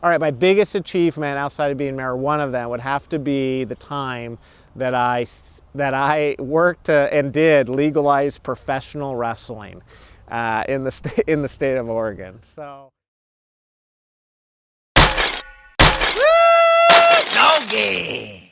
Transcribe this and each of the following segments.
All right, my biggest achievement outside of being mayor, one of them would have to be the time that I worked and did legalize professional wrestling in the state of Oregon. So. Doggy!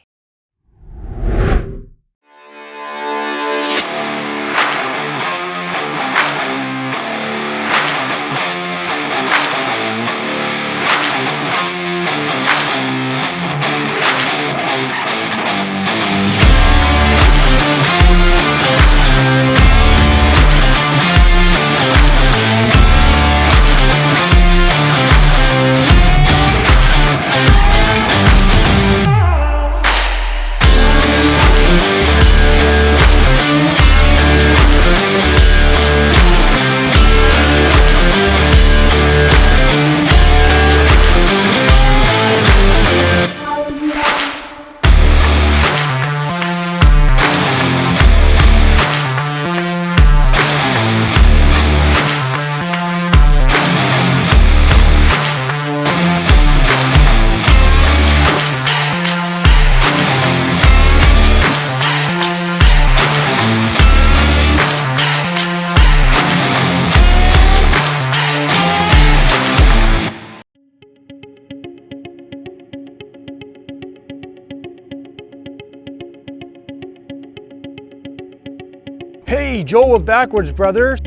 Hey, Joel with Backwoods Brothers,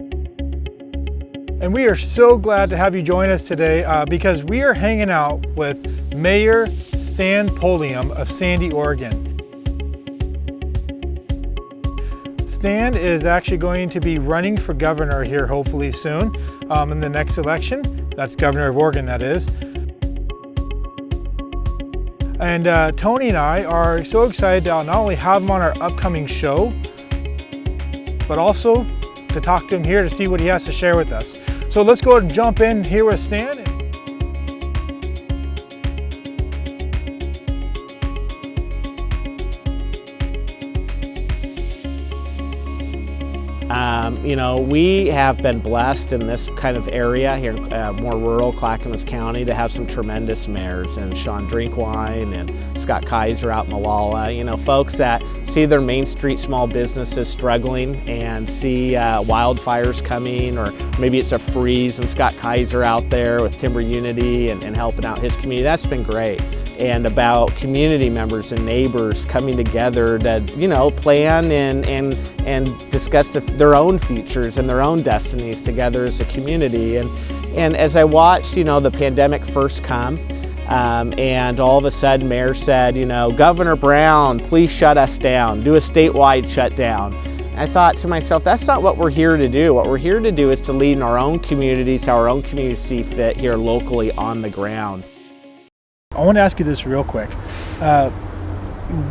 and we are so glad to have you join us today because we are hanging out with Mayor Stan Pulliam of Sandy, Oregon. Stan is actually going to be running for governor here hopefully soon in the next election. That's governor of Oregon, that is. And Tony and I are so excited to not only have him on our upcoming show, but also to talk to him here to see what he has to share with us. So let's go and jump in here with Stan. You know, we have been blessed in this kind of area here, more rural Clackamas County, to have some tremendous mayors, and Sean Drinkwine and Scott Kaiser out in Malala. You know, folks that see their Main Street small businesses struggling and see wildfires coming, or maybe it's a freeze and Scott Kaiser out there with Timber Unity and helping out his community. That's been great. And about community members and neighbors coming together to, you know, plan and discuss their own futures and their own destinies together as a community. And as I watched, you know, the pandemic first come, and all of a sudden Mayor said, you know, Governor Brown, please shut us down, do a statewide shutdown. I thought to myself, that's not what we're here to do. What we're here to do is to lead in our own communities, how our own communities see fit here locally on the ground. I want to ask you this real quick.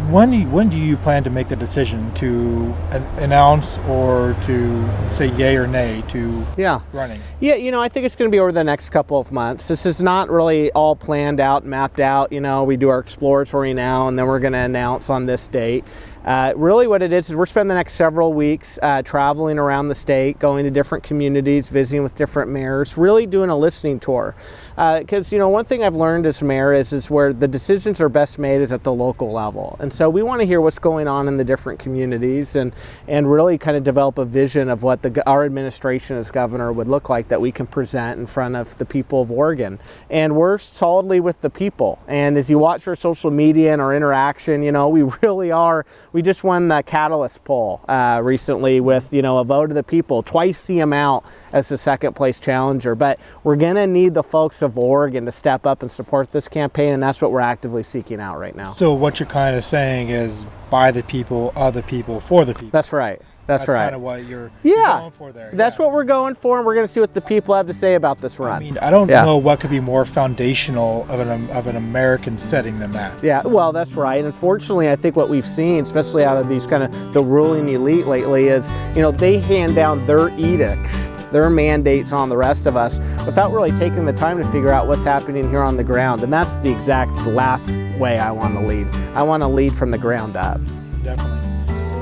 When do you plan to make the decision to announce or to say yay or nay to running? Yeah, you know, I think it's going to be over the next couple of months. This is not really all planned out, mapped out. You know, we do our exploratory now, and then we're going to announce on this date. Really what it is we're spending the next several weeks traveling around the state, going to different communities, visiting with different mayors, really doing a listening tour. Because, you know, one thing I've learned as mayor is where the decisions are best made is at the local level. And so we want to hear what's going on in the different communities and really kind of develop a vision of what our administration as governor would look like that we can present in front of the people of Oregon. And we're solidly with the people. And as you watch our social media and our interaction, you know, we really are. We just won the Catalyst poll recently with, you know, a vote of the people, twice the amount as the second place challenger. But we're going to need the folks of Oregon to step up and support this campaign, and that's what we're actively seeking out right now. So what you're kind of saying is by the people, of the people, for the people. That's right. That's right. Kind of what you're going for there. That's what we're going for, and we're going to see what the people have to say about this run. I mean, I don't know what could be more foundational of an American setting than that. Yeah, well, that's right. Unfortunately, I think what we've seen, especially out of these kind of the ruling elite lately, is, you know, they hand down their edicts, their mandates on the rest of us without really taking the time to figure out what's happening here on the ground. And that's the exact last way I want to lead. I want to lead from the ground up. Definitely.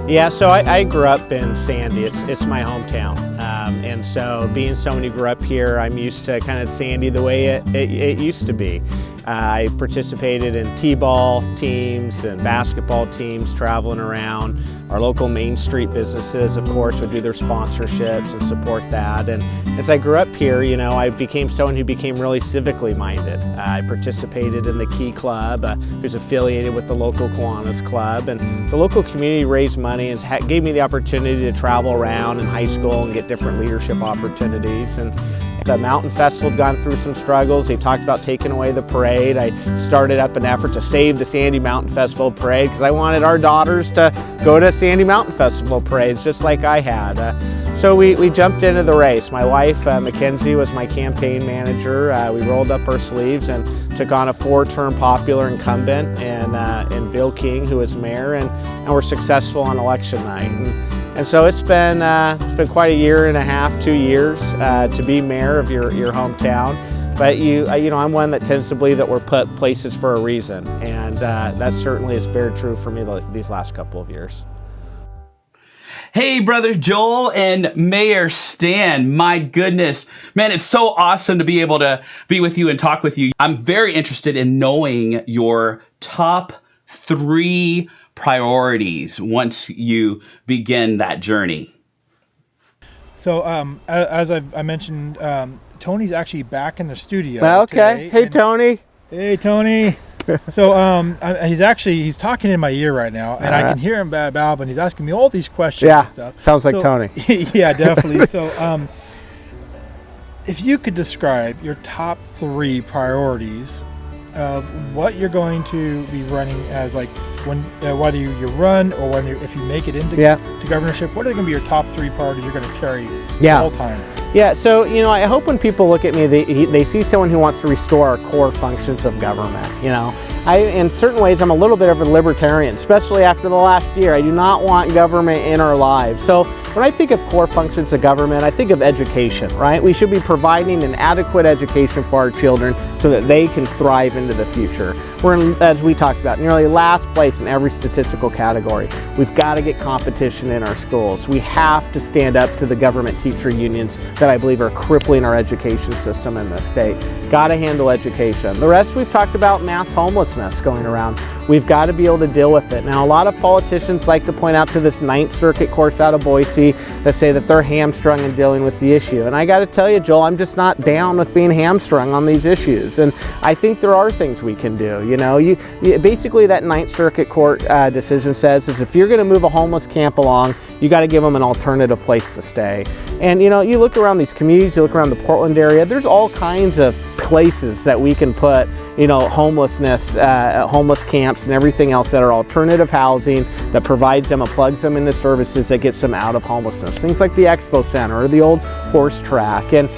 Yeah, so I grew up in Sandy. It's my hometown. And so being someone who grew up here, I'm used to kind of Sandy the way it used to be. I participated in t-ball teams and basketball teams traveling around. Our local Main Street businesses, of course, would do their sponsorships and support that. And as I grew up here, you know, I became someone who became really civically minded. I participated in the Key Club, who's affiliated with the local Kiwanis Club. And the local community raised money and gave me the opportunity to travel around in high school and get different leadership opportunities. And the Mountain Festival had gone through some struggles. They talked about taking away the parade. I started up an effort to save the Sandy Mountain Festival parade because I wanted our daughters to go to Sandy Mountain Festival parades just like I had. So we jumped into the race. My wife, Mackenzie, was my campaign manager. We rolled up our sleeves and took on a 4-term popular incumbent and Bill King, who was mayor, and were successful on election night. And so it's been quite a year and a half, 2 years to be mayor of your hometown. But you know, I'm one that tends to believe that we're put places for a reason, and that certainly has bared true for me these last couple of years. Hey, Brother Joel and Mayor Stan. My goodness, man, it's so awesome to be able to be with you and talk with you. I'm very interested in knowing your top 3 priorities once you begin that journey. So as I mentioned, Tony's actually back in the studio. Okay. Hey, Tony. Hey, Tony. So he's talking in my ear right now, and I can hear him babble, and he's asking me all these questions and stuff. Sounds like Tony. Yeah, definitely. So if you could describe your top 3 priorities of what you're going to be running as, like, when whether you run or if you make it into to governorship, what are going to be your top 3 priorities you're going to carry the whole time? Yeah, so, you know, I hope when people look at me, they see someone who wants to restore our core functions of government, you know. In certain ways, I'm a little bit of a libertarian, especially after the last year. I do not want government in our lives. So when I think of core functions of government, I think of education, right? We should be providing an adequate education for our children so that they can thrive into the future. We're, as we talked about, nearly last place in every statistical category. We've got to get competition in our schools. We have to stand up to the government teacher unions that I believe are crippling our education system in this state. Got to handle education. The rest we've talked about mass homelessness going around. We've got to be able to deal with it. Now, a lot of politicians like to point out to this 9th Circuit course out of Boise that say that they're hamstrung in dealing with the issue. And I got to tell you, Joel, I'm just not down with being hamstrung on these issues. And I think there are things we can do. You know, basically that 9th Circuit Court decision says is if you're going to move a homeless camp along, you got to give them an alternative place to stay. And you know, you look around these communities, you look around the Portland area, there's all kinds of places that we can put, you know, homeless camps and everything else that are alternative housing that provides them and plugs them into services that gets them out of homelessness. Things like the Expo Center or the old horse track. And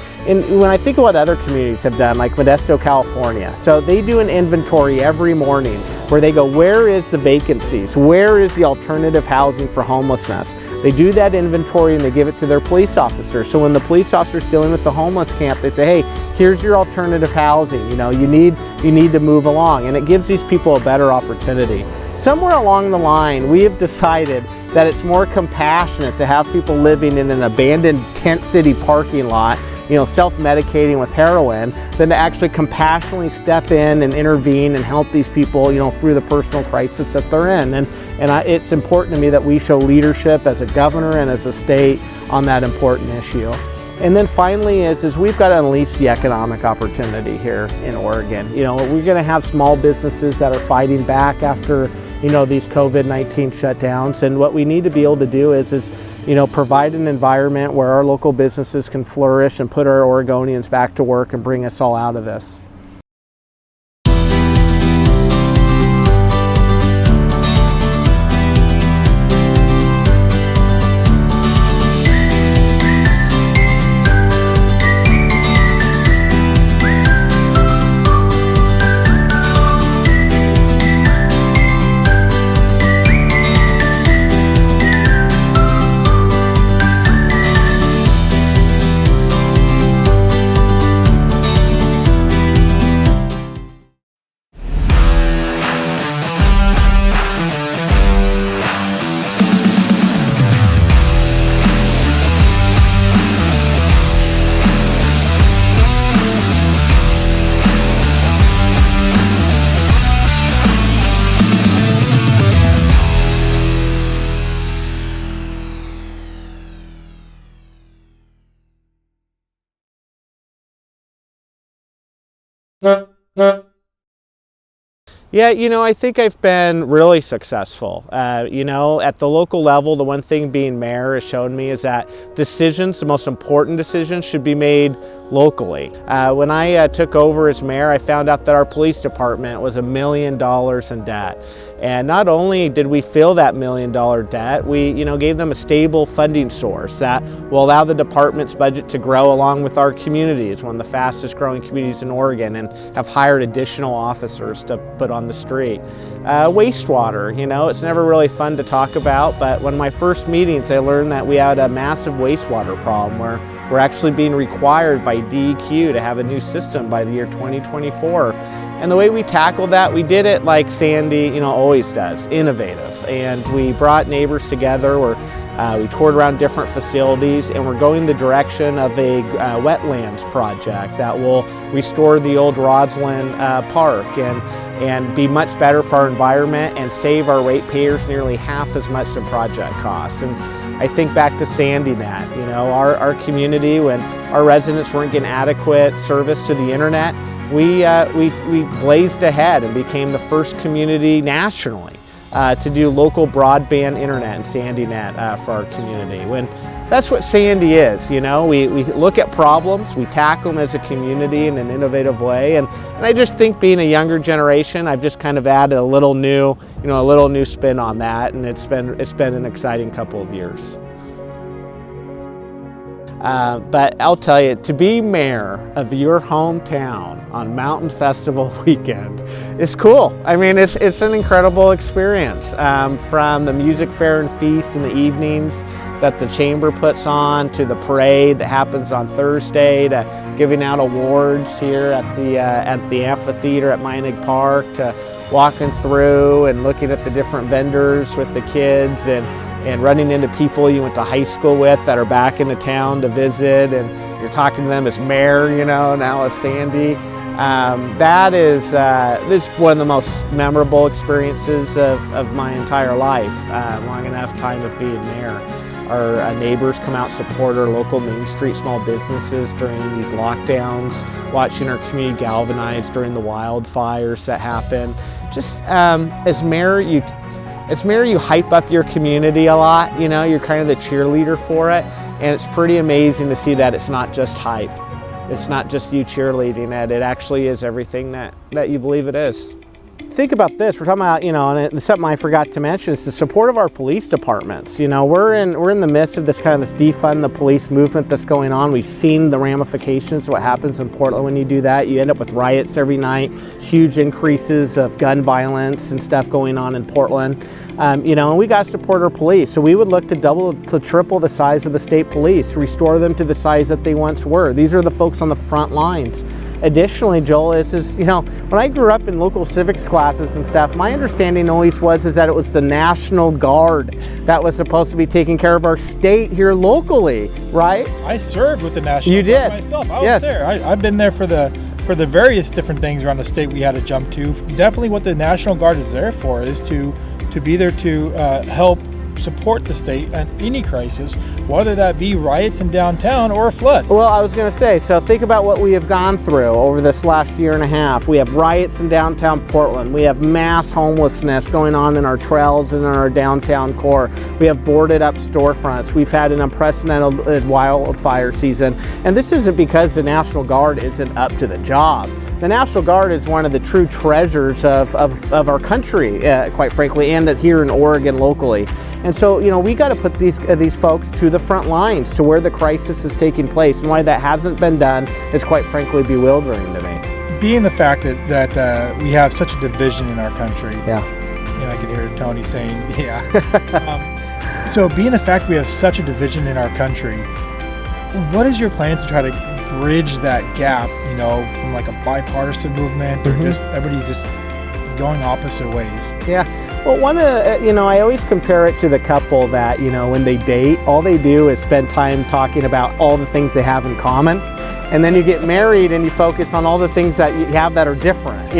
when I think of what other communities have done, like Modesto, California, so they do an inventory every morning where they go, where is the vacancies? Where is the alternative housing for homelessness? They do that inventory and they give it to their police officers. So when the police officer's dealing with the homeless camp, they say, hey, here's your alternative housing. You know, you need to move along. And it gives these people a better opportunity. Somewhere along the line, we have decided that it's more compassionate to have people living in an abandoned tent city parking lot, you know, self-medicating with heroin, than to actually compassionately step in and intervene and help these people, you know, through the personal crisis that they're in. And it's important to me that we show leadership as a governor and as a state on that important issue. And then finally is we've got to unleash the economic opportunity here in Oregon. You know, we're going to have small businesses that are fighting back after, you know, these COVID-19 shutdowns. And what we need to be able to do is, you know, provide an environment where our local businesses can flourish and put our Oregonians back to work and bring us all out of this. Yeah, I think I've been really successful. At the local level, the one thing being mayor has shown me is that decisions, the most important decisions, should be made locally. When I took over as mayor, I found out that our police department was $1 million in debt. And not only did we fill that $1 million debt, we gave them a stable funding source that will allow the department's budget to grow along with our community. It's one of the fastest growing communities in Oregon, and have hired additional officers to put on the street. Wastewater, it's never really fun to talk about, but one of my first meetings I learned that we had a massive wastewater problem where we're actually being required by DEQ to have a new system by the year 2024. And the way we tackled that, we did it like Sandy, always does, innovative. And we brought neighbors together, we toured around different facilities, and we're going the direction of a wetlands project that will restore the old Roslyn Park and be much better for our environment and save our ratepayers nearly half as much the project costs. And I think back to SandyNet, our community, when our residents weren't getting adequate service to the internet, we blazed ahead and became the first community nationally to do local broadband internet and SandyNet for our community. That's what Sandy is, we look at problems, we tackle them as a community in an innovative way, and I just think, being a younger generation, I've just kind of added a little new spin on that, and it's been an exciting couple of years. But I'll tell you, to be mayor of your hometown on Mountain Festival weekend is cool. I mean, it's an incredible experience. From the music fair and feast in the evenings that the chamber puts on, to the parade that happens on Thursday, to giving out awards here at the amphitheater at Meinig Park, to walking through and looking at the different vendors with the kids, and running into people you went to high school with that are back into town to visit, and you're talking to them as mayor, now as Sandy. This is one of the most memorable experiences of my entire life, long enough time of being mayor. Our neighbors come out and support our local Main Street small businesses during these lockdowns, watching our community galvanize during the wildfires that happen. Just as mayor, you hype up your community a lot, you're kind of the cheerleader for it, and it's pretty amazing to see that it's not just hype. It's not just you cheerleading it, it actually is everything that you believe it is. Think about this, we're talking about, and something I forgot to mention is the support of our police departments. We're in the midst of this defund the police movement that's going on. We've seen the ramifications of what happens in Portland when you do that. You end up with riots every night, huge increases of gun violence and stuff going on in Portland. And we got to support our police. So we would look to double to triple the size of the state police, restore them to the size that they once were. These are the folks on the front lines. Additionally, Joel, when I grew up in local civics classes and stuff, my understanding always was that it was the National Guard that was supposed to be taking care of our state here locally, right? I served with the National Guard. You did? Myself. I was there. I've been there for the various different things around the state we had to jump to. Definitely what the National Guard is there for is to be there to help support the state at any crisis, whether that be riots in downtown or a flood. Well, I was going to say, so think about what we have gone through over this last year and a half. We have riots in downtown Portland. We have mass homelessness going on in our trails and in our downtown core. We have boarded up storefronts. We've had an unprecedented wildfire season. And this isn't because the National Guard isn't up to the job. The National Guard is one of the true treasures of our country, quite frankly, and here in Oregon locally. And so, we got to put these folks to the front lines, to where the crisis is taking place. And why that hasn't been done is, quite frankly, bewildering to me. Being the fact that we have such a division in our country. Yeah. And I can hear Tony saying, yeah. So being the fact we have such a division in our country, what is your plan to try to bridge that gap, from like a bipartisan movement, or just everybody just going opposite ways? Yeah. Well, I always compare it to the couple that, when they date, all they do is spend time talking about all the things they have in common. And then you get married and you focus on all the things that you have that are different,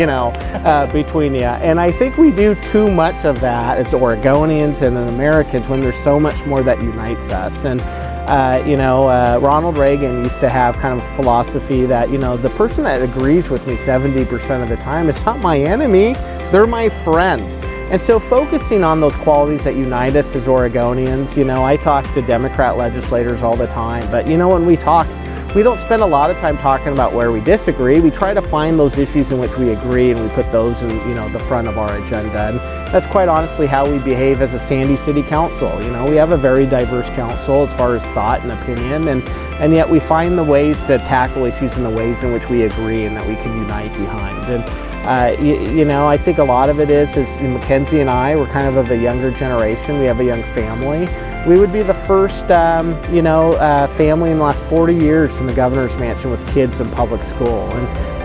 between you. And I think we do too much of that as Oregonians and Americans, when there's so much more that unites us. And Ronald Reagan used to have kind of a philosophy that, the person that agrees with me 70% of the time is not my enemy, they're my friend. And so focusing on those qualities that unite us as Oregonians, I talk to Democrat legislators all the time, but when we talk, we don't spend a lot of time talking about where we disagree. We try to find those issues in which we agree, and we put those in, the front of our agenda. And that's quite honestly how we behave as a Sandy City Council. We have a very diverse council as far as thought and opinion, and yet we find the ways to tackle issues in the ways in which we agree and that we can unite behind. And I think a lot of it is Mackenzie and I, we're kind of a younger generation. We have a young family. We would be the first, family in the last 40 years in the governor's mansion with kids in public school.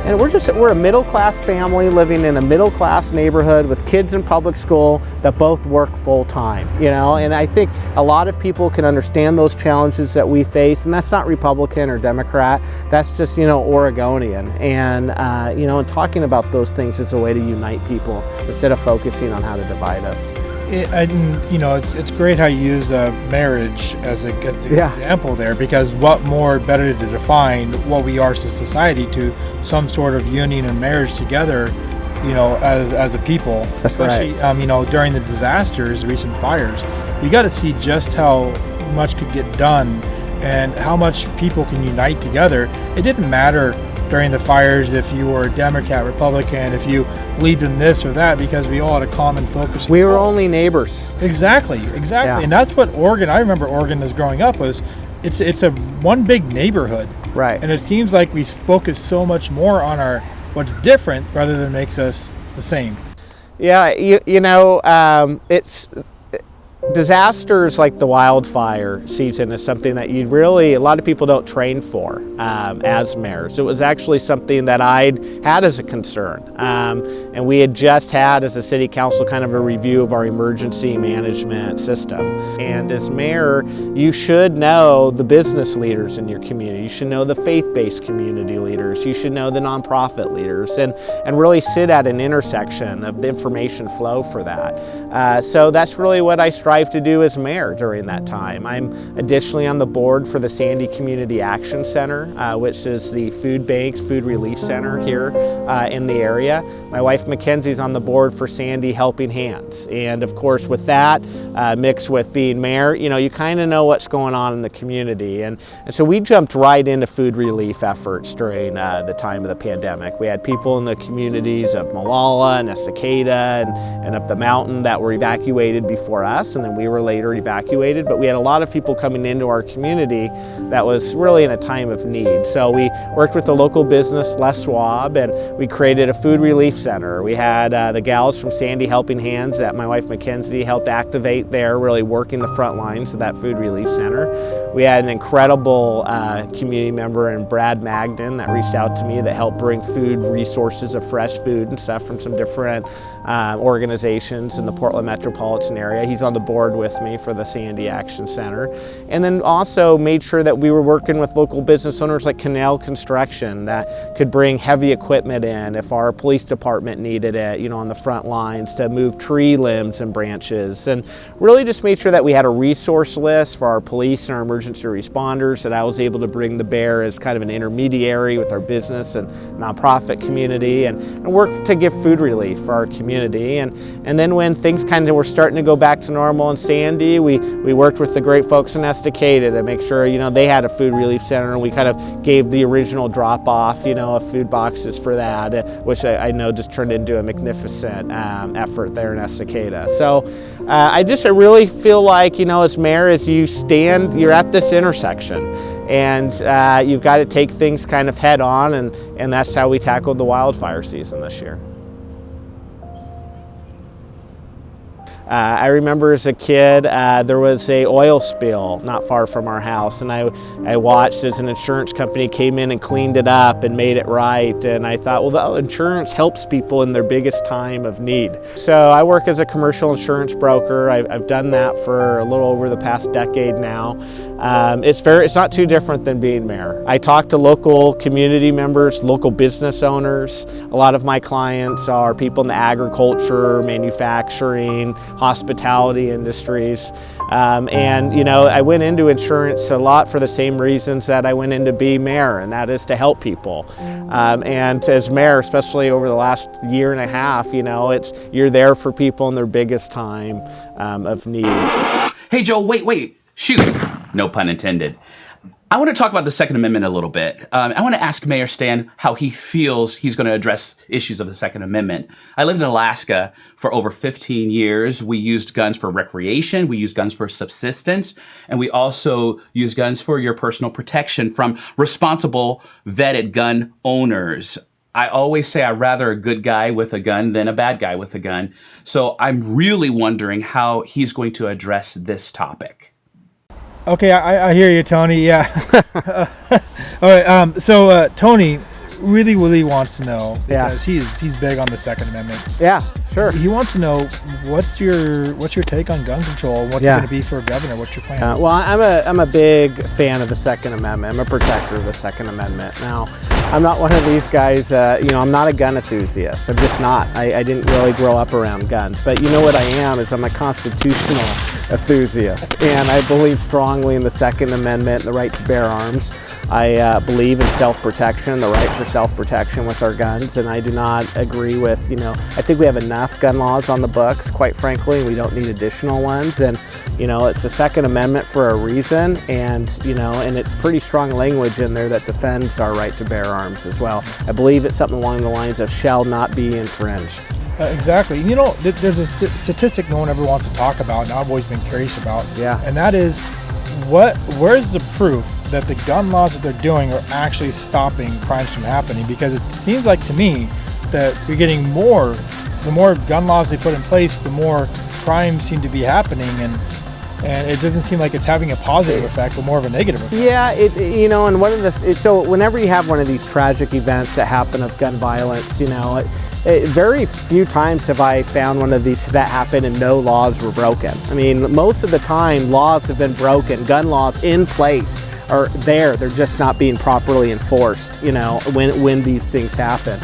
And we're a middle-class family living in a middle-class neighborhood with kids in public school that both work full-time, and I think a lot of people can understand those challenges that we face, and that's not Republican or Democrat, that's just, Oregonian. And, talking about those things is a way to unite people instead of focusing on how to divide us. It's great how you use marriage as an example there, because what more better to define what we are as a society to some sort of union and marriage together, as a people. That's especially, right. During the disasters, recent fires, we got to see just how much could get done and how much people can unite together. It didn't matter during the fires if you were a Democrat, Republican, if you believed in this or that, because we all had a common focus. We were only neighbors. Exactly. Yeah. And that's what Oregon, I remember Oregon as growing up, was it's a one big neighborhood. Right. And it seems like we focus so much more on what's different rather than makes us the same. Yeah, it's disasters like the wildfire season is something that a lot of people don't train for as mayors. It was actually something that I'd had as a concern. And we had just had as a city council kind of a review of our emergency management system. And as mayor, you should know the business leaders in your community. You should know the faith-based community leaders. You should know the nonprofit leaders and really sit at an intersection of the information flow for that. So that's really what I strive to do as mayor during that time. I'm additionally on the board for the Sandy Community Action Center, which is the food banks, food relief center here in the area. My wife Mackenzie's on the board for Sandy Helping Hands. And of course with that, mixed with being mayor, you kind of know what's going on in the community. And so we jumped right into food relief efforts during the time of the pandemic. We had people in the communities of Malala and Estacada and up the mountain that were evacuated before us, and then we were later evacuated, but we had a lot of people coming into our community that was really in a time of need. So we worked with the local business, Les Schwab, and we created a food relief center. We had the gals from Sandy Helping Hands that my wife Mackenzie helped activate there, really working the front lines of that food relief center. We had an incredible community member in Brad Magden that reached out to me that helped bring food resources of fresh food and stuff from some different organizations in the Portland metropolitan area. He's on the board with me for the Sandy Action Center. And then also made sure that we were working with local business owners like Canal Construction that could bring heavy equipment in if our police department needed it, on the front lines to move tree limbs and branches. And really just made sure that we had a resource list for our police and our emergency responders that I was able to bring to bear as kind of an intermediary with our business and nonprofit community and work to give food relief for our community. And then when things kind of were starting to go back to normal in Sandy, we worked with the great folks in Estacada to make sure, they had a food relief center, and we kind of gave the original drop-off, of food boxes for that, which I know just turned into a magnificent effort there in Estacada. So I really feel like, as mayor, as you're at this intersection, and you've got to take things kind of head on, and that's how we tackled the wildfire season this year. I remember as a kid, there was an oil spill not far from our house, and I watched as an insurance company came in and cleaned it up and made it right, and I thought, well, insurance helps people in their biggest time of need. So I work as a commercial insurance broker. I've done that for a little over the past decade now. It's not too different than being mayor. I talk to local community members, local business owners. A lot of my clients are people in the agriculture, manufacturing, hospitality industries. And you know, I went into insurance a lot for the same reasons that I went into being mayor, and that is to help people. And as mayor, especially over the last year and a half, you know, you're there for people in their biggest time of need. Hey, Joel, wait. Shoot. No pun intended. I want to talk about the Second Amendment a little bit. I want to ask Mayor Stan how he feels he's going to address issues of the Second Amendment. I lived in Alaska for over 15 years. We used guns for recreation. We used guns for subsistence. And we also use guns for your personal protection from responsible, vetted gun owners. I always say I'd rather a good guy with a gun than a bad guy with a gun. So I'm really wondering how he's going to address this topic. Okay, I hear you, Tony. Yeah. All right. So Tony really wants to know, because he's big on the Second Amendment. Yeah, sure. He wants to know what's your take on gun control? What's it going to be for a governor? What's your plan? Well, I'm a big fan of the Second Amendment. I'm a protector of the Second Amendment. Now, I'm not one of these guys. You know, I'm not a gun enthusiast. I'm just not. I didn't really grow up around guns. But you know what I am is I'm a constitutional enthusiast, and I believe strongly in the Second Amendment, the right to bear arms. I believe in self-protection, the right for self-protection with our guns, and I do not agree with, you know, I think we have enough gun laws on the books, quite frankly. We don't need additional ones, and, you know, it's the Second Amendment for a reason, and, you know, and it's pretty strong language in there that defends our right to bear arms as well. I believe it's something along the lines of shall not be infringed. Exactly. You know, there's a statistic no one ever wants to talk about, and I've always been curious about, and that is, where's the proof that the gun laws that they're doing are actually stopping crimes from happening? Because it seems like to me that you're getting the more gun laws they put in place, the more crimes seem to be happening, and it doesn't seem like it's having a positive effect, but more of a negative effect. Yeah, you know, and so whenever you have one of these tragic events that happen of gun violence, you know, very few times have I found one of these that happened and no laws were broken. I mean, most of the time laws have been broken, gun laws in place are there, they're just not being properly enforced, you know, when these things happen.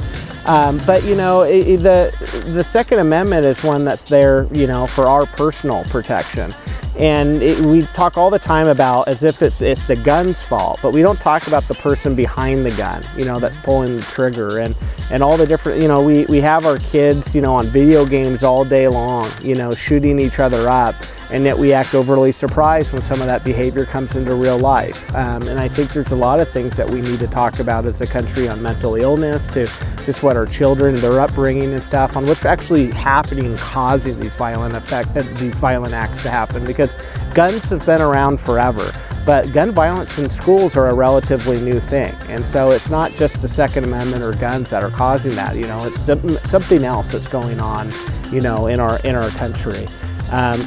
But you know, the Second Amendment is one that's there, you know, for our personal protection. And we talk all the time about as if it's the gun's fault, but we don't talk about the person behind the gun, you know, that's pulling the trigger, and all the different, you know, we have our kids, you know, on video games all day long, you know, shooting each other up, and yet we act overly surprised when some of that behavior comes into real life. And I think there's a lot of things that we need to talk about as a country, on mental illness, to just what our children, their upbringing and stuff, on what's actually happening and causing these violent acts to happen. Because guns have been around forever, but gun violence in schools are a relatively new thing. And so it's not just the Second Amendment or guns that are causing that, you know, it's something else that's going on, you know, in our country.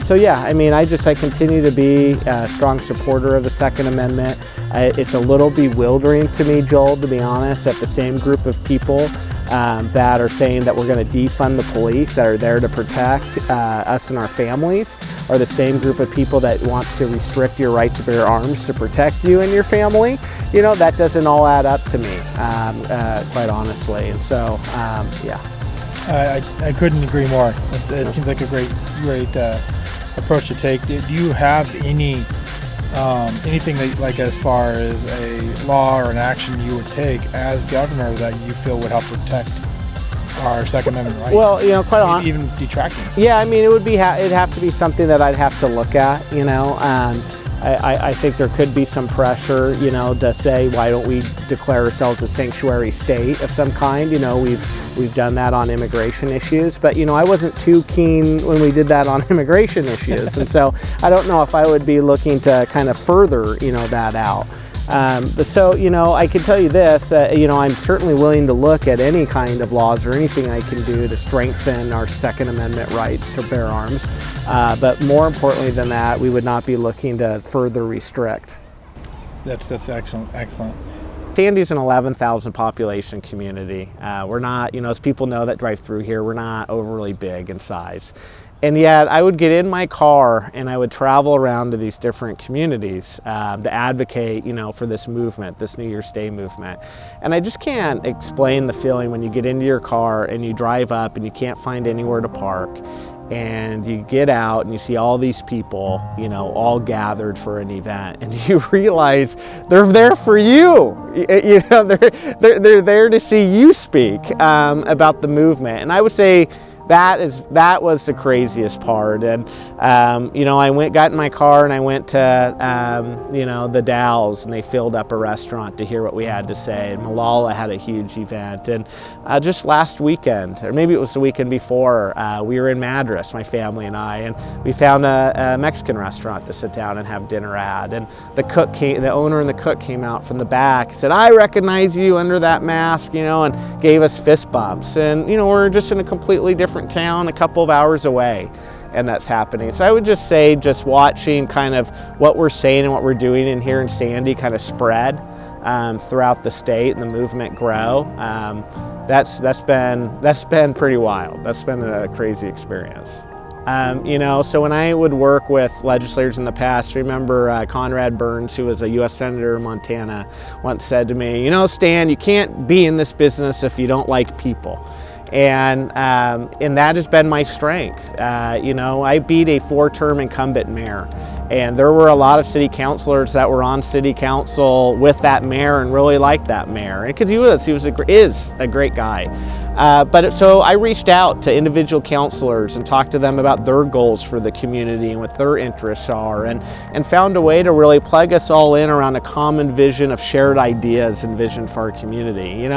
So yeah, I mean, I continue to be a strong supporter of the Second Amendment. It's a little bewildering to me, Joel, to be honest, that the same group of people that are saying that we're going to defund the police, that are there to protect us and our families, are the same group of people that want to restrict your right to bear arms to protect you and your family. You know, that doesn't all add up to me, quite honestly. And so, yeah. I couldn't agree more. It seems like a great approach to take. Do you have anything that, like, as far as a law or an action you would take as governor that you feel would help protect our Second Amendment rights? Well, you know, quite honestly, even detracting. Yeah, I mean, it'd have to be something that I'd have to look at. You know, I think there could be some pressure, you know, to say, why don't we declare ourselves a sanctuary state of some kind? You know, we've done that on immigration issues, but, you know, I wasn't too keen when we did that on immigration issues. And so I don't know if I would be looking to kind of further, you know, that out. But so, you know, I can tell you this, you know, I'm certainly willing to look at any kind of laws or anything I can do to strengthen our Second Amendment rights to bear arms. But more importantly than that, we would not be looking to further restrict. That's excellent. Sandy's an 11,000 population community. We're not, you know, as people know that drive through here, we're not overly big in size. And yet I would get in my car and I would travel around to these different communities to advocate, for this movement, this New Year's Day movement. And I just can't explain the feeling when you get into your car and you drive up and you can't find anywhere to park. And you get out and you see all these people, all gathered for an event, and you realize they're there for you. They're there to see you speak about the movement. And I would say that was the craziest part. And I got in my car and I went to the Dalles, and they filled up a restaurant to hear what we had to say. And Malala had a huge event. And just last weekend, or maybe it was the weekend before, we were in Madras, my family and I, and we found a Mexican restaurant to sit down and have dinner at. And the owner and the cook came out from the back and said, "I recognize you under that mask," and gave us fist bumps. And we're just in a completely different town a couple of hours away, and that's happening. So I would just say, just watching kind of what we're saying and what we're doing in here in Sandy kind of spread throughout the state and the movement grow. That's been pretty wild. That's been a crazy experience. So when I would work with legislators in the past, I remember Conrad Burns, who was a U.S. Senator in Montana, once said to me, "Stan, you can't be in this business if you don't like people." And that has been my strength. I beat a 4-term incumbent mayor, and there were a lot of city councilors that were on city council with that mayor and really liked that mayor. And because he is a great guy. So I reached out to individual councilors and talked to them about their goals for the community and what their interests are, and found a way to really plug us all in around a common vision of shared ideas and vision for our community.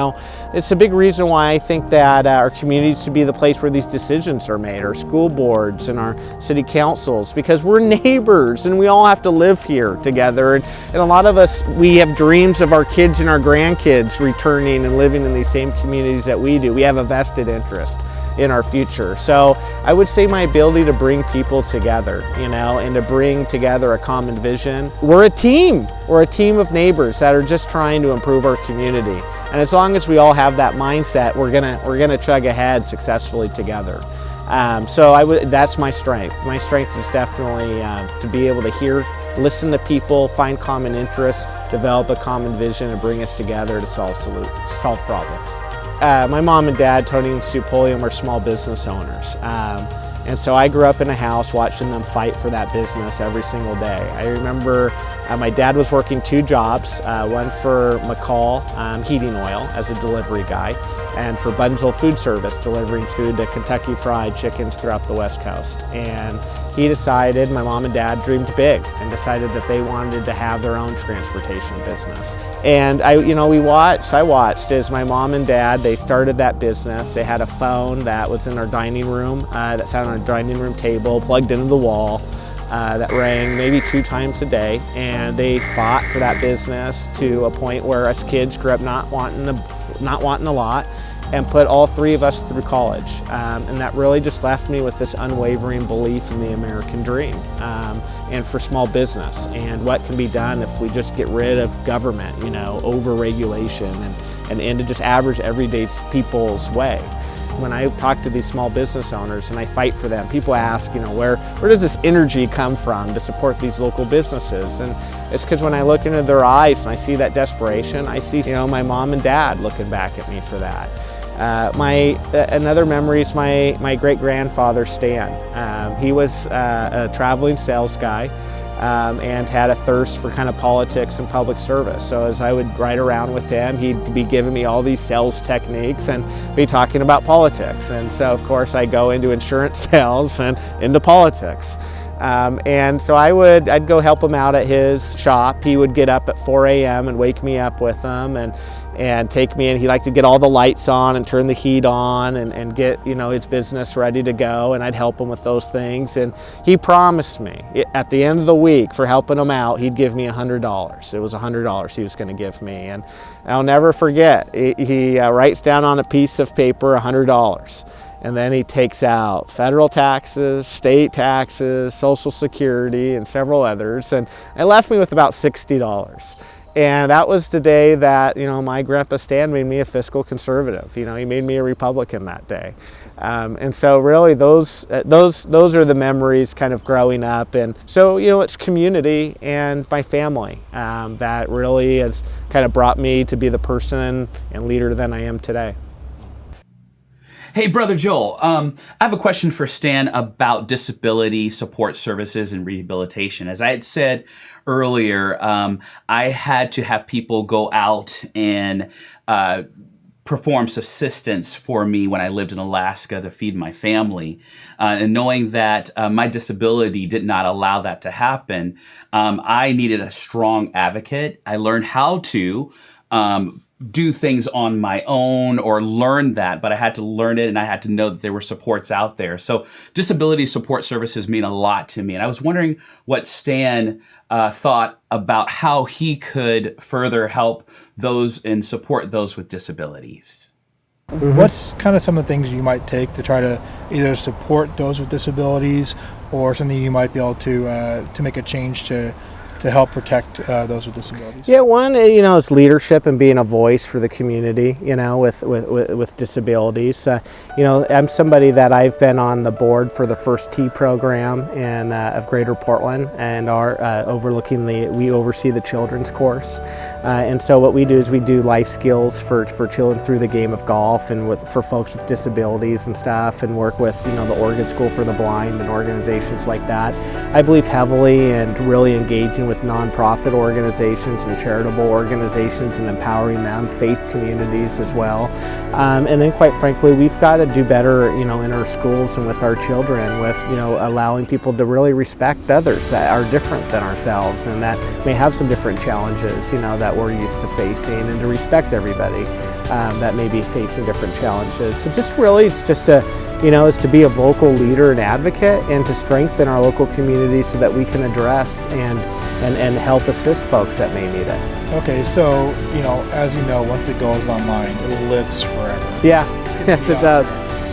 It's a big reason why I think that our community needs to be the place where these decisions are made, our school boards and our city councils, because we're neighbors and we all have to live here together. And a lot of us, we have dreams of our kids and our grandkids returning and living in these same communities that we do. We have a vested interest in our future. So I would say my ability to bring people together, and to bring together a common vision. We're a team. We're a team of neighbors that are just trying to improve our community. And as long as we all have that mindset, we're gonna chug ahead successfully together. That's my strength. My strength is definitely to be able to listen to people, find common interests, develop a common vision, and bring us together to solve problems. My mom and dad, Tony and Sue Pulliam, are small business owners. And so I grew up in a house watching them fight for that business every single day. I remember my dad was working 2 jobs, one for McCall Heating Oil as a delivery guy, and for Bunzel Food Service, delivering food to Kentucky Fried Chickens throughout the West Coast. And my mom and dad dreamed big and decided that they wanted to have their own transportation business. And I watched as my mom and dad, they started that business. They had a phone that was in our dining room, that sat on our dining room table, plugged into the wall, that rang maybe 2 times a day. And they fought for that business to a point where us kids grew up not wanting a lot, and put all 3 of us through college. And that really just left me with this unwavering belief in the American dream, and for small business, and what can be done if we just get rid of government, over-regulation, and into just average everyday people's way. When I talk to these small business owners and I fight for them, people ask, where does this energy come from to support these local businesses? And it's because when I look into their eyes and I see that desperation, I see, my mom and dad looking back at me for that. Another memory is my great-grandfather, Stan. He was a traveling sales guy, and had a thirst for kind of politics and public service. So as I would ride around with him, he'd be giving me all these sales techniques and be talking about politics. And so of course I go into insurance sales and into politics. And so I'd go help him out at his shop. He would get up at 4 a.m. and wake me up with him and take me in. He liked to get all the lights on and turn the heat on and get, his business ready to go. And I'd help him with those things. And he promised me at the end of the week for helping him out, he'd give me $100. It was $100 he was going to give me. And I'll never forget, he writes down on a piece of paper $100. And then he takes out federal taxes, state taxes, Social Security, and several others. And it left me with about $60. And that was the day that, my grandpa Stan made me a fiscal conservative. He made me a Republican that day. And so really those are the memories kind of growing up. And so, it's community and my family that really has kind of brought me to be the person and leader that I am today. Hey, Brother Joel, I have a question for Stan about disability support services and rehabilitation. As I had said earlier, I had to have people go out and perform subsistence for me when I lived in Alaska to feed my family. And knowing that my disability did not allow that to happen, I needed a strong advocate. I learned how to do things on my own or learn that, but I had to learn it and I had to know that there were supports out there. So disability support services mean a lot to me. And I was wondering what Stan thought about how he could further help those and support those with disabilities. Mm-hmm. What's kind of some of the things you might take to try to either support those with disabilities or something you might be able to make a change to help protect those with disabilities? Yeah, one, is leadership and being a voice for the community, with disabilities. I'm somebody that I've been on the board for the First Tee program of Greater Portland, and we oversee the children's course. And so what we do is we do life skills for children through the game of golf and for folks with disabilities and stuff, and work with, the Oregon School for the Blind and organizations like that. I believe heavily and really engaging with nonprofit organizations and charitable organizations and empowering them, faith communities as well. And then quite frankly, we've got to do better, in our schools and with our children with, allowing people to really respect others that are different than ourselves and that may have some different challenges, that we're used to facing, and to respect everybody that may be facing different challenges. So just really, it's just is to be a vocal leader and advocate and to strengthen our local community so that we can address and help assist folks that may need it. Okay, so, as you know, once it goes online, it lives forever. Yeah, yes it does.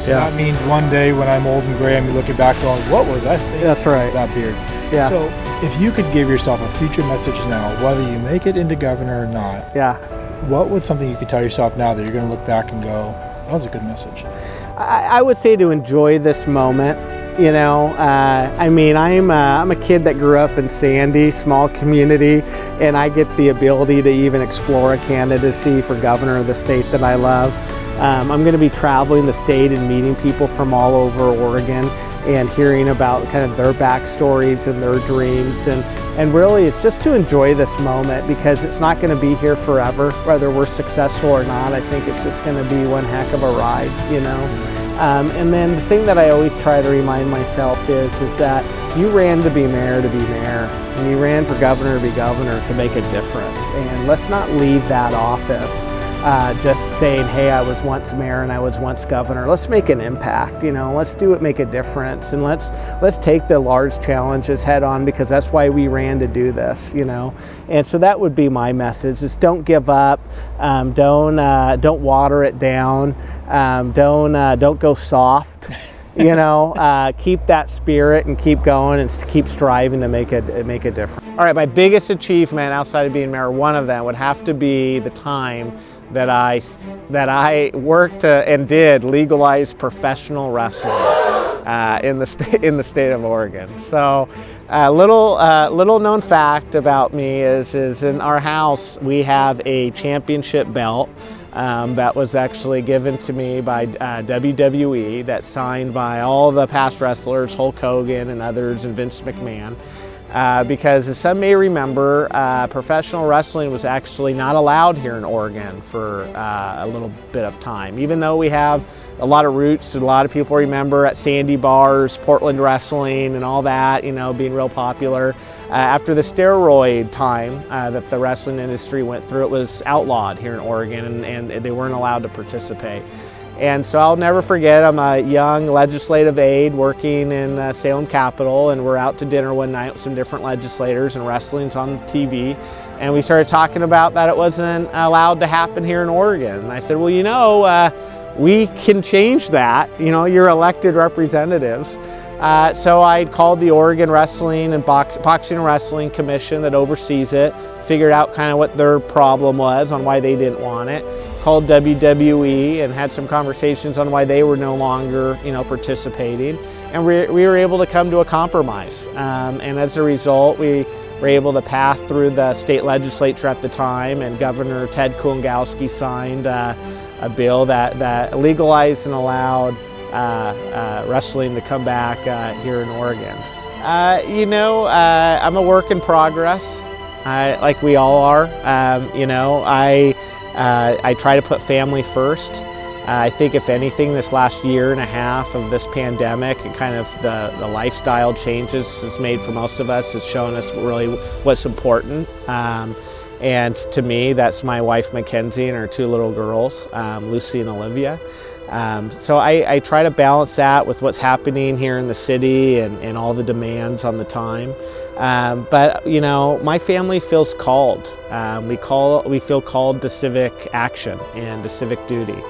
So that means one day when I'm old and gray, I'm looking back going, what was I thinking? That's right. That beard. Yeah. So if you could give yourself a future message now, whether you make it into governor or not, what would something you could tell yourself now that you're going to look back and go, that was a good message? I would say to enjoy this moment. I'm a kid that grew up in Sandy, small community, and I get the ability to even explore a candidacy for governor of the state that I love. I'm going to be traveling the state and meeting people from all over Oregon and hearing about kind of their backstories and their dreams. And really, it's just to enjoy this moment because it's not going to be here forever, whether we're successful or not. I think it's just going to be one heck of a ride, And then the thing that I always try to remind myself is that you ran to be mayor, and you ran for governor to be governor to make a difference. And let's not leave that office just saying, hey, I was once mayor and I was once governor. Let's make an impact, let's do it, make a difference, and let's take the large challenges head on, because that's why we ran to do this, And so that would be my message: is don't give up, don't water it down, don't go soft. Keep that spirit and keep going and keep striving to make a difference. All right, my biggest achievement outside of being mayor, one of them would have to be the time that I worked and did legalize professional wrestling in the state of Oregon. So, little known fact about me is in our house we have a championship belt. That was actually given to me by WWE, that's signed by all the past wrestlers, Hulk Hogan and others, and Vince McMahon. Because as some may remember, professional wrestling was actually not allowed here in Oregon for a little bit of time. Even though we have a lot of roots, a lot of people remember at Sandy bars, Portland wrestling and all that, being real popular. After the steroid time that the wrestling industry went through, it was outlawed here in Oregon, and they weren't allowed to participate. And so I'll never forget, I'm a young legislative aide working in Salem Capitol, and we're out to dinner one night with some different legislators, and wrestling's on TV. And we started talking about that it wasn't allowed to happen here in Oregon. And I said, well, we can change that. You're elected representatives. So I called the Oregon Wrestling and Boxing and Wrestling Commission that oversees it, figured out kind of what their problem was on why they didn't want it, called WWE and had some conversations on why they were no longer, participating, and we were able to come to a compromise. And as a result, we were able to pass through the state legislature at the time, and Governor Ted Kulongoski signed a bill that legalized and allowed wrestling to come back here in Oregon. I'm a work in progress, like we all are. I try to put family first. I think if anything, this last year and a half of this pandemic and kind of the lifestyle changes it's made for most of us, it's shown us really what's important. And to me, that's my wife Mackenzie and our two little girls, Lucy and Olivia. So I try to balance that with what's happening here in the city and all the demands on the time. But my family feels called. We feel called to civic action and to civic duty.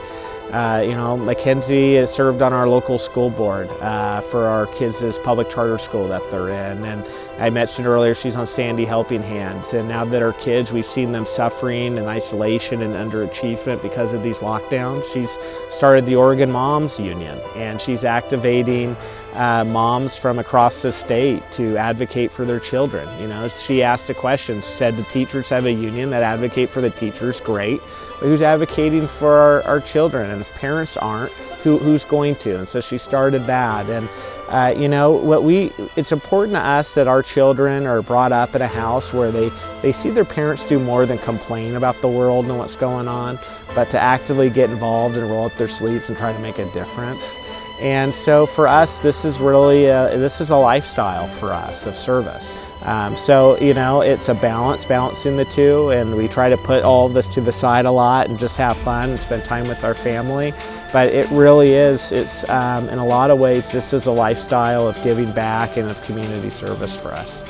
Mackenzie has served on our local school board for our kids' public charter school that they're in. And I mentioned earlier she's on Sandy Helping Hands. And now that our kids, we've seen them suffering in isolation and underachievement because of these lockdowns, she's started the Oregon Moms Union. And she's activating moms from across the state to advocate for their children. She asked a question, said the teachers have a union that advocate for the teachers, great. But who's advocating for our children? And if parents aren't, who's going to? And so she started that. And it's important to us that our children are brought up in a house where they see their parents do more than complain about the world and what's going on, but to actively get involved and roll up their sleeves and try to make a difference. And so for us, this is really this is a lifestyle for us of service. It's a balancing the two, and we try to put all of this to the side a lot and just have fun and spend time with our family. But it really is, it's in a lot of ways, this is a lifestyle of giving back and of community service for us.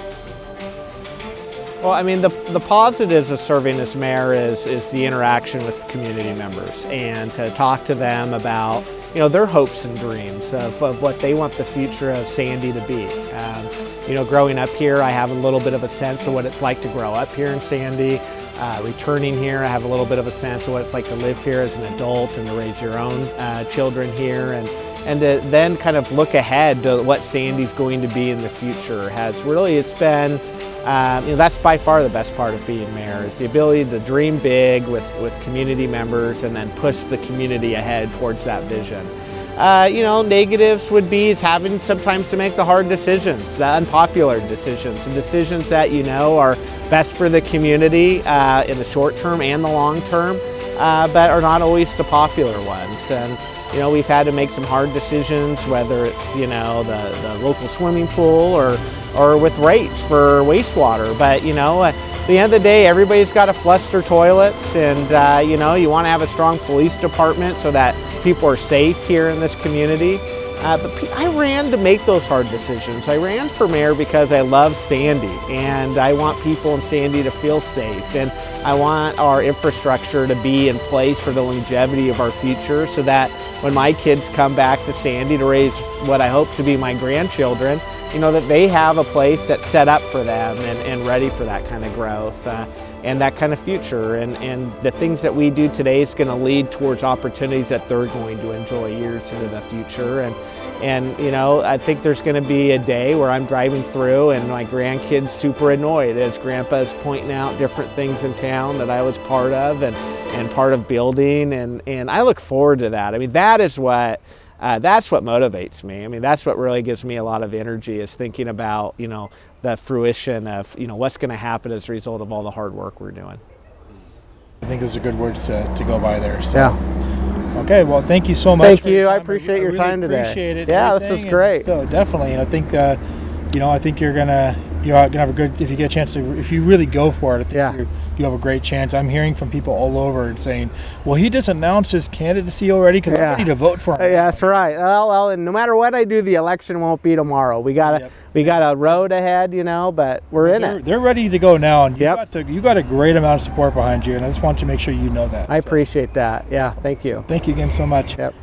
Well, the positives of serving as mayor is the interaction with community members and to talk to them about their hopes and dreams of what they want the future of Sandy to be. Growing up here, I have a little bit of a sense of what it's like to grow up here in Sandy. Returning here, I have a little bit of a sense of what it's like to live here as an adult and to raise your own children here. And to then kind of look ahead to what Sandy's going to be in the future it's been, that's by far the best part of being mayor, is the ability to dream big with community members and then push the community ahead towards that vision. Negatives would be having sometimes to make the hard decisions, the unpopular decisions, and decisions that are best for the community in the short term and the long term, but are not always the popular ones. And we've had to make some hard decisions, whether it's the local swimming pool or with rates for wastewater. But at the end of the day, everybody's got to flush their toilets, and you want to have a strong police department so that people are safe here in this community. But I ran to make those hard decisions. I ran for mayor because I love Sandy, and I want people in Sandy to feel safe, and I want our infrastructure to be in place for the longevity of our future, so that when my kids come back to Sandy to raise what I hope to be my grandchildren, that they have a place that's set up for them and ready for that kind of growth and that kind of future. And the things that we do today is going to lead towards opportunities that they're going to enjoy years into the future. And I think there's going to be a day where I'm driving through and my grandkid's super annoyed as Grandpa's pointing out different things in town that I was part of and part of building. And I look forward to that. That is what that's what motivates me. That's what really gives me a lot of energy, is thinking about, the fruition of, what's going to happen as a result of all the hard work we're doing. I think those are good words to go by there. So. Yeah. Okay, well, thank you so much. Thank you. I appreciate your time today. Appreciate it. Yeah, this is great. So definitely, and I think, I think you're gonna have a good, if you get a chance to, if you really go for it, I think you have a great chance. I'm hearing from people all over and saying, well, he just announced his candidacy already, because I'm ready to vote for him. Yeah, that's right. Well, and no matter what I do, the election won't be tomorrow. We got a road ahead, but we're in it. They're ready to go now, and you got a great amount of support behind you, and I just want to make sure you know that. I appreciate that. Yeah, thank you. So thank you again so much. Yep.